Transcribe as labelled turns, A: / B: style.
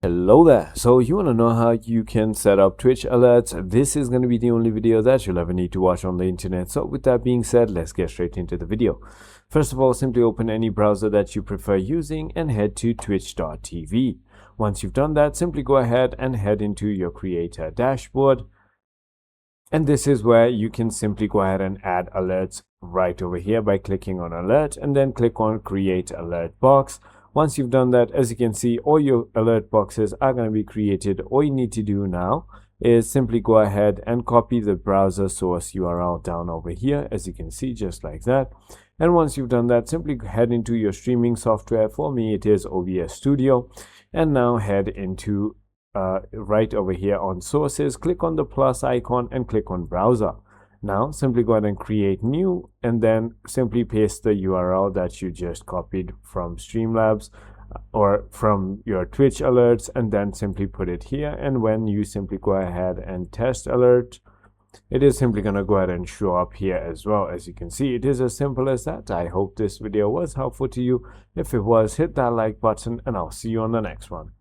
A: Hello there. So you want to know how you can set up Twitch alerts? This is going to be the only video that you'll ever need to watch on the internet. So with that being said, let's get straight into the video. First of all, simply open any browser that you prefer using and head to twitch.tv. Once you've done that, simply go ahead and head into your creator dashboard. And this is where you can simply go ahead and add alerts right over here by clicking on alert and then click on create alert box. Once you've done that, as you can see, all your alert boxes are going to be created. All you need to do now is simply go ahead and copy the browser source URL down over here, as you can see, just like that. And once you've done that, simply head into your streaming software. For me, it is OBS Studio. And now head into right over here on sources, click on the plus icon and click on browser. Now simply go ahead and create new and then simply paste the URL that you just copied from Streamlabs or from your Twitch alerts, and then simply put it here. And when you simply go ahead and test alert, it is simply going to go ahead and show up here as well. As you can see, it is as simple as that. I hope this video was helpful to you. If it was, hit that like button and I'll see you on the next one.